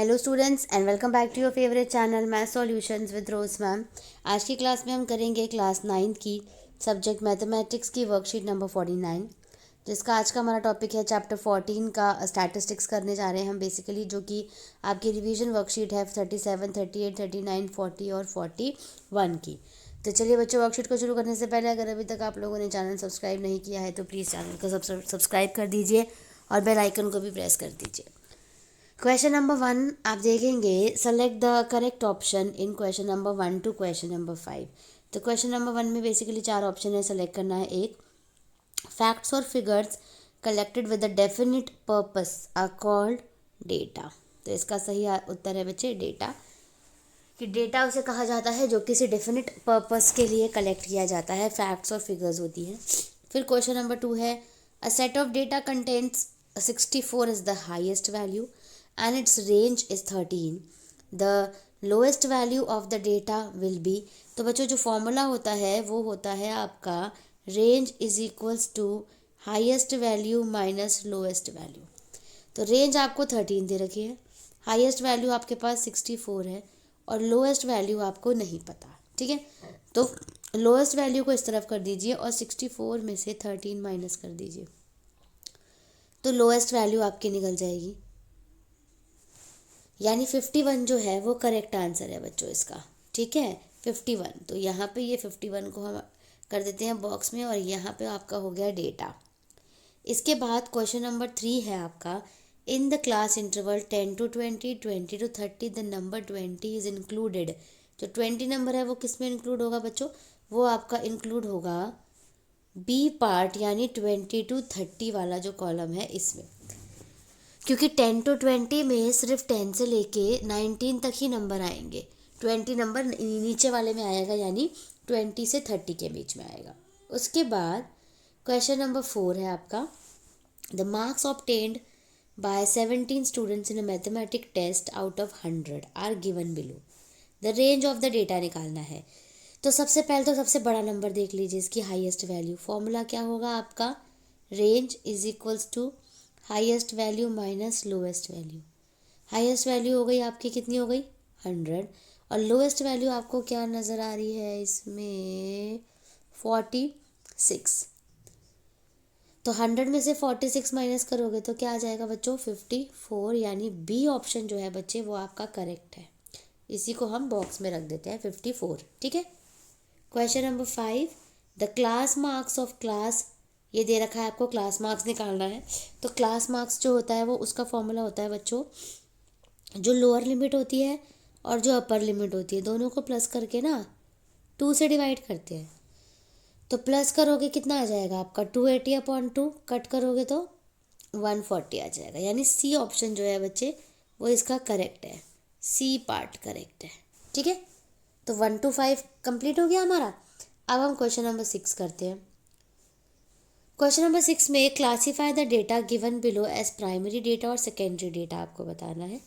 Hello students and welcome back to your favourite channel math solutions with Rose ma'am. आज की class में हम करेंगे क्लास 9 की सब्जेक्ट मैथमेटिक्स की वर्कशीट नंबर 49, जिसका आज का हमारा टॉपिक है चैप्टर 14 का स्टैटिस्टिक्स करने जा रहे हैं हम बेसिकली, जो कि आपकी रिवीजन वर्कशीट है 37, 38, 39, 40 और 41 की। तो चलिए बच्चों, वर्कशीट को शुरू करने से पहले अगर अभी तक आप लोगों ने चैनल सब्सक्राइब नहीं किया है तो प्लीज़ चैनल को सब्सक्राइब कर दीजिए और बेल आइकन को भी प्रेस कर दीजिए। क्वेश्चन नंबर 1 आप देखेंगे, select the correct option in question number 1 to question number 5। तो क्वेश्चन नंबर 1 में बेसिकली 4 ऑप्शन है, सेलेक्ट करना है। एक, फैक्ट्स और figures collected with the definite purpose are called data. तो इसका सही उत्तर है बच्चे डेटा, कि डेटा उसे कहा जाता है जो किसी डेफिनिट पर्पस के लिए कलेक्ट किया जाता है, फैक्ट्स और फिगर्स होती हैं। फिर क्वेश्चन नंबर 2 है, a set of data contents 64 is the highest value and its range is 13, the lowest value of the data will be। तो बच्चों जो फॉर्मूला होता है वो होता है आपका range is equals to highest value minus lowest value. तो रेंज आपको 13 दे रखी है, हाईएस्ट वैल्यू आपके पास 64 है और लोएस्ट वैल्यू आपको नहीं पता। ठीक है, तो लोएस्ट वैल्यू को इस तरफ कर दीजिए और 64 में से 13 माइनस कर दीजिए, तो लोएस्ट वैल्यू आपकी निकल जाएगी, यानी 51 जो है वो करेक्ट आंसर है बच्चों इसका। ठीक है, 51। तो यहाँ पे ये 51 को हम कर देते हैं बॉक्स में और यहाँ पे आपका हो गया डेटा। इसके बाद क्वेश्चन नंबर 3 है आपका, in the class interval 10 to 20, 20 to 30 the number 20 is included. जो 20 नंबर है वो किस में इंक्लूड होगा बच्चों? वो आपका इंक्लूड होगा बी पार्ट, यानी 20 to 30 वाला जो कॉलम है इसमें, क्योंकि 10 to 20 में सिर्फ 10 से लेके 19 तक ही नंबर आएंगे, 20 नंबर नीचे वाले में आएगा, यानी 20 से 30 के बीच में आएगा। उसके बाद क्वेश्चन नंबर 4 है आपका, the marks obtained by 17 students in a mathematic test out of 100 are given below. The range of the data निकालना है। तो सबसे पहले तो सबसे बड़ा नंबर देख लीजिए, इसकी हाईएस्ट वैल्यू। फॉर्मूला क्या होगा आपका? Range is equals to highest value minus lowest value. Highest value हो गई आपकी, कितनी हो गई? 100, और लोएस्ट वैल्यू आपको क्या नज़र आ रही है इसमें? 46। तो 100 में से 46 माइनस करोगे तो क्या आ जाएगा बच्चों? 54, यानी बी ऑप्शन जो है बच्चे वो आपका करेक्ट है। इसी को हम बॉक्स में रख देते हैं 54। ठीक है, question number 5, the class marks of class, ये दे रखा है आपको, क्लास मार्क्स निकालना है। तो क्लास मार्क्स जो होता है वो उसका फॉर्मूला होता है बच्चों, जो लोअर लिमिट होती है और जो अपर लिमिट होती है दोनों को प्लस करके ना 2 से डिवाइड करते हैं। तो प्लस करोगे कितना आ जाएगा आपका? 280/2, कट करोगे तो 140 आ जाएगा, यानी सी ऑप्शन जो है बच्चे वो इसका करेक्ट है, सी पार्ट करेक्ट है। ठीक है, तो 1 to 5 कंप्लीट हो गया हमारा। अब हम क्वेश्चन नंबर 6 करते हैं। क्वेश्चन नंबर 6 में classify the data given below as primary data और सेकेंडरी डेटा आपको बताना है।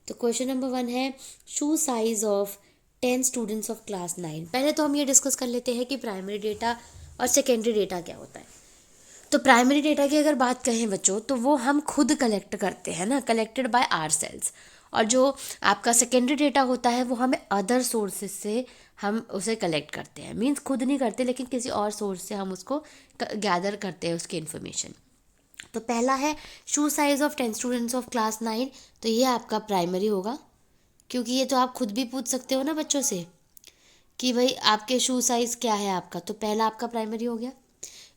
तो क्वेश्चन नंबर 1 है, shoe size of 10 students of class 9। पहले तो हम ये डिस्कस कर लेते हैं कि प्राइमरी डेटा और सेकेंडरी डेटा क्या होता है। तो प्राइमरी डेटा की अगर बात कहें बच्चों तो वो हम खुद कलेक्ट करते हैं ना, कलेक्टेड बाय आवर सेल्स। और जो आपका सेकेंडरी डेटा होता है वो हमें अदर सोर्सेज से हम उसे कलेक्ट करते हैं, मीन्स खुद नहीं करते लेकिन किसी और सोर्स से हम उसको गैदर करते हैं उसकी इन्फॉर्मेशन। तो पहला है shoe size of 10 students of class 9, तो ये आपका प्राइमरी होगा, क्योंकि ये तो आप खुद भी पूछ सकते हो ना बच्चों से कि भाई आपके शू साइज क्या है आपका, तो पहला आपका प्राइमरी हो गया।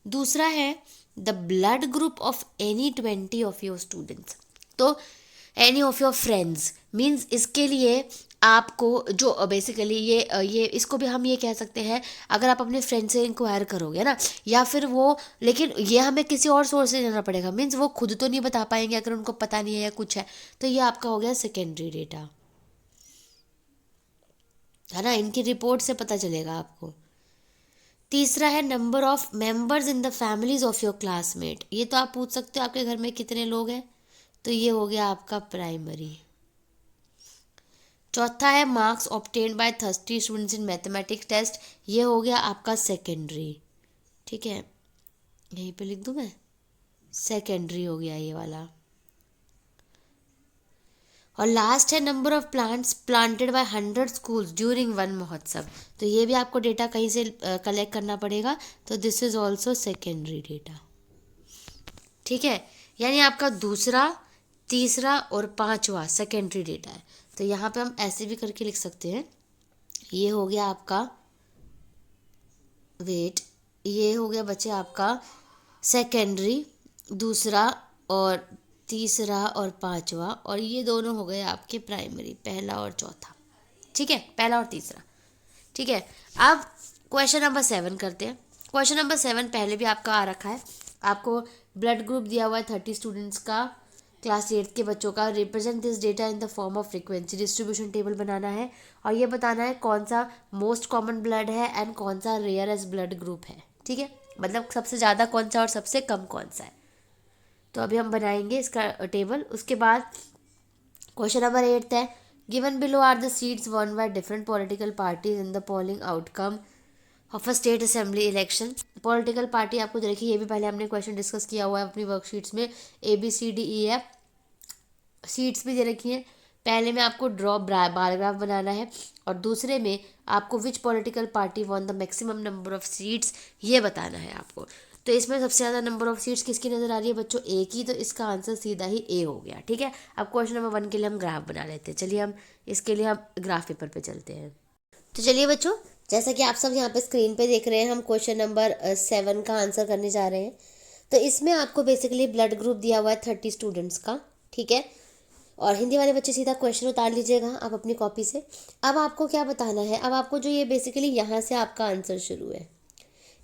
दूसरा है the blood group of any 20 of your students. तो any of your friends means इसके लिए आपको जो बेसिकली ये इसको भी हम ये कह सकते हैं, अगर आप अपने फ्रेंड से इंक्वायर करोगे ना, या फिर वो, लेकिन ये हमें किसी और सोर्स से लेना पड़ेगा, मीन्स वो खुद तो नहीं बता पाएंगे अगर उनको पता नहीं है या कुछ है, तो ये आपका हो गया सेकेंडरी डेटा, है ना, इनकी रिपोर्ट से पता चलेगा आपको। तीसरा है number of members in the families of your classmate. ये तो आप पूछ सकते हो आपके घर में कितने लोग हैं, तो ये हो गया आपका प्राइमरी। चौथा है marks obtained by 30 students in mathematics test, ये हो गया आपका सेकेंडरी। ठीक है, यहीं पे लिख दूं मैं, सेकेंडरी हो गया ये वाला। और लास्ट है number of plants planted by 100 schools during one महोत्सव। तो ये भी आपको डेटा कहीं से कलेक्ट करना पड़ेगा, तो this is also secondary data. ठीक है, यानी आपका दूसरा, तीसरा और पांचवा सेकेंडरी डेटा है। तो यहाँ पे हम ऐसे भी करके लिख सकते हैं, ये हो गया आपका वेट, ये हो गया बच्चे आपका सेकेंडरी, दूसरा और तीसरा और पांचवा, और ये दोनों हो गए आपके प्राइमरी, पहला और चौथा। ठीक है, पहला और तीसरा। ठीक है, अब क्वेश्चन नंबर 7 करते हैं। क्वेश्चन नंबर 7 पहले भी आपका आ रखा है। आपको ब्लड ग्रुप दिया हुआ है 30 स्टूडेंट्स का, क्लास 8 के बच्चों का। Represent this data in the form of frequency distribution table बनाना है, और ये बताना है कौन सा मोस्ट कॉमन ब्लड है एंड कौन सा रेयरेस्ट ब्लड ग्रुप है। ठीक है, मतलब सबसे ज़्यादा कौन सा और सबसे कम कौन सा है। तो अभी हम बनाएंगे इसका टेबल। उसके बाद क्वेश्चन नंबर 8 है, given below are the seats won by different political parties in the polling outcome of a state assembly election. Political party आपको देखिए, ये भी पहले हमने क्वेश्चन डिस्कस किया हुआ है अपनी वर्कशीट्स में। ABCDEF सीट्स भी दे रखी हैं। पहले में आपको ड्रॉ बार ग्राफ बनाना है, और दूसरे में आपको विच political party one the maximum number of seats, ये बताना है आपको। तो इसमें सबसे ज़्यादा नंबर ऑफ सीट्स किसकी नज़र आ रही है बच्चों? ए की, तो इसका आंसर सीधा ही ए हो गया। ठीक है, अब क्वेश्चन नंबर 1 के लिए हम ग्राफ बना लेते हैं। चलिए हम इसके लिए हम ग्राफ पेपर पे चलते हैं। तो चलिए बच्चों, जैसा कि आप सब यहाँ पे स्क्रीन पे देख रहे हैं, हम क्वेश्चन नंबर 7 का आंसर करने जा रहे हैं। तो इसमें आपको बेसिकली ब्लड ग्रुप दिया हुआ है 30 स्टूडेंट्स का। ठीक है, और हिंदी वाले बच्चे सीधा क्वेश्चन उतार लीजिएगा आप अपनी कॉपी से। अब आपको क्या बताना है, अब आपको जो ये बेसिकली यहाँ से आपका आंसर शुरू है,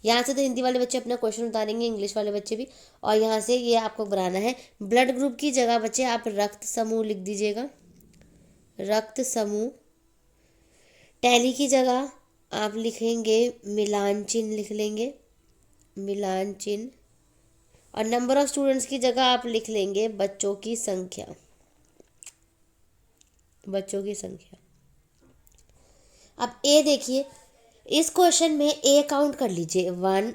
यहाँ से तो हिंदी वाले बच्चे अपना क्वेश्चन उतारेंगे, इंग्लिश वाले बच्चे भी, और यहाँ से ये आपको बनाना है। ब्लड ग्रुप की जगह बच्चे आप रक्त समूह लिख दीजिएगा, रक्त समूह। टैली की जगह आप लिखेंगे मिलान चिन्ह, लिख लेंगे मिलान चिन्ह। और नंबर ऑफ स्टूडेंट्स की जगह आप लिख लेंगे बच्चों की संख्या, बच्चों की संख्या। अब ए देखिए, इस क्वेश्चन में ए काउंट कर लीजिए, 1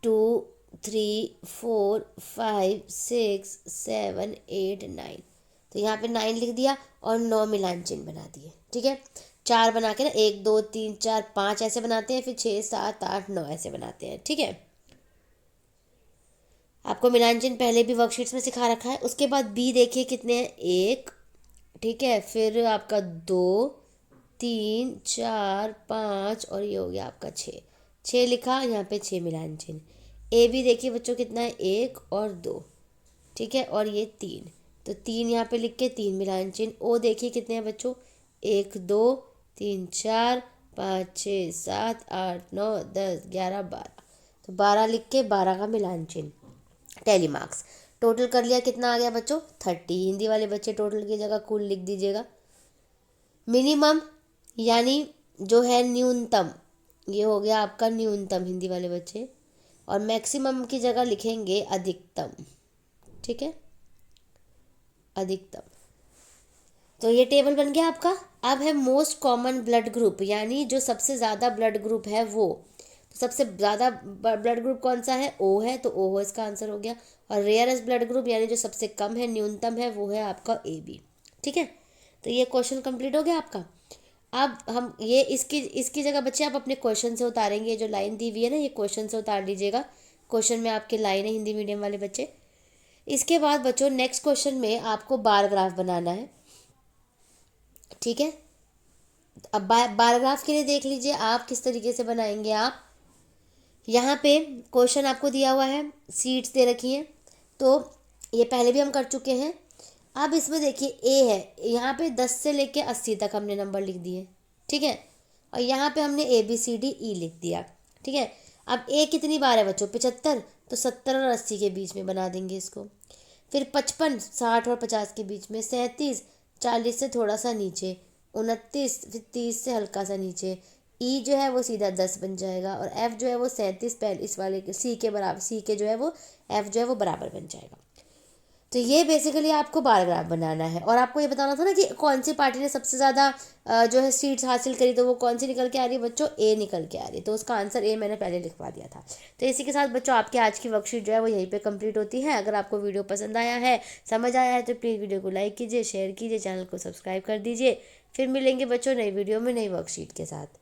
2 3 4 5 6 7 8 9। तो यहाँ पे 9 लिख दिया और 9 मिलान चिन्ह बना दिए। ठीक है, 4 बना के ना, 1 2 3 4 5 ऐसे बनाते हैं, फिर 6 7 8 9 ऐसे बनाते हैं। ठीक है, आपको मिलान चिन्ह पहले भी वर्कशीट्स में सिखा रखा है। उसके बाद बी देखिए कितने हैं, 1। ठीक है, फिर आपका 2 3 4 5 और ये हो गया आपका 6। 6 लिखा, यहाँ पे 6 मिलान चिन्ह। ए भी देखिए बच्चों कितना है, 1 और 2। ठीक है, और ये 3, तो 3 यहाँ पे लिख के 3 मिलान चिन्ह। ओ देखिए कितने हैं बच्चों, 1 2 3 4 5 6 7 8 9 10 11 12। तो 12 लिख के 12 का मिलान चिन्ह। टैली मार्क्स टोटल कर लिया, कितना आ गया बच्चों, 30। हिंदी वाले बच्चे टोटल की जगह कुल लिख दीजिएगा। मिनिमम यानी जो है न्यूनतम, ये हो गया आपका न्यूनतम हिंदी वाले बच्चे, और मैक्सिमम की जगह लिखेंगे अधिकतम। ठीक है, अधिकतम। तो ये टेबल बन गया आपका। अब है मोस्ट कॉमन ब्लड ग्रुप, यानी जो सबसे ज़्यादा ब्लड ग्रुप है वो। तो सबसे ज़्यादा ब्लड ग्रुप कौन सा है, ओ है, तो ओ हो इसका आंसर हो गया। और रेयरेस्ट ब्लड ग्रुप यानी जो सबसे कम है, न्यूनतम है, वो है आपका AB। ठीक है, तो ये क्वेश्चन कंप्लीट हो गया आपका। अब हम ये इसकी जगह बच्चे आप अपने क्वेश्चन से उतारेंगे, जो लाइन दी हुई है ना, ये क्वेश्चन से उतार लीजिएगा। क्वेश्चन में आपके लाइन है हिंदी मीडियम वाले बच्चे। इसके बाद बच्चों नेक्स्ट क्वेश्चन में आपको बार ग्राफ बनाना है। ठीक है, अब बार ग्राफ के लिए देख लीजिए आप किस तरीके से बनाएंगे। आप यहाँ पे क्वेश्चन आपको दिया हुआ है, सीट्स दे रखी हैं, तो ये पहले भी हम कर चुके हैं। अब इसमें देखिए ए है, यहाँ पे 10 से लेके 80 तक हमने नंबर लिख दिए। ठीक है, और यहाँ पे हमने ABCDE लिख दिया। ठीक है, अब ए कितनी बार है बच्चों, 75, तो 70 और 80 के बीच में बना देंगे इसको। फिर 55 60 और 50 के बीच में, 37 40 से थोड़ा सा नीचे, 29 फिर 30 से हल्का सा नीचे। ई जो है वो सीधा 10 बन जाएगा, और एफ जो है वो 37 पहले इस वाले सी के बराबर, सी के जो है वो एफ जो है वो बराबर बन जाएगा। तो ये बेसिकली आपको बार ग्राफ बनाना है, और आपको ये बताना था ना कि कौन सी पार्टी ने सबसे ज़्यादा जो है सीट्स हासिल करी, तो वो कौन सी निकल के आ रही है बच्चों, ए निकल के आ रही है। तो उसका आंसर ए मैंने पहले लिखवा दिया था। तो इसी के साथ बच्चों आपकी आज की वर्कशीट जो है वो यहीं पे कंप्लीट होती है। अगर आपको वीडियो पसंद आया है, समझ आया है, तो प्लीज़ वीडियो को लाइक कीजिए, शेयर कीजिए, चैनल को सब्सक्राइब कर दीजिए। फिर मिलेंगे बच्चों नई वीडियो में नई वर्कशीट के साथ।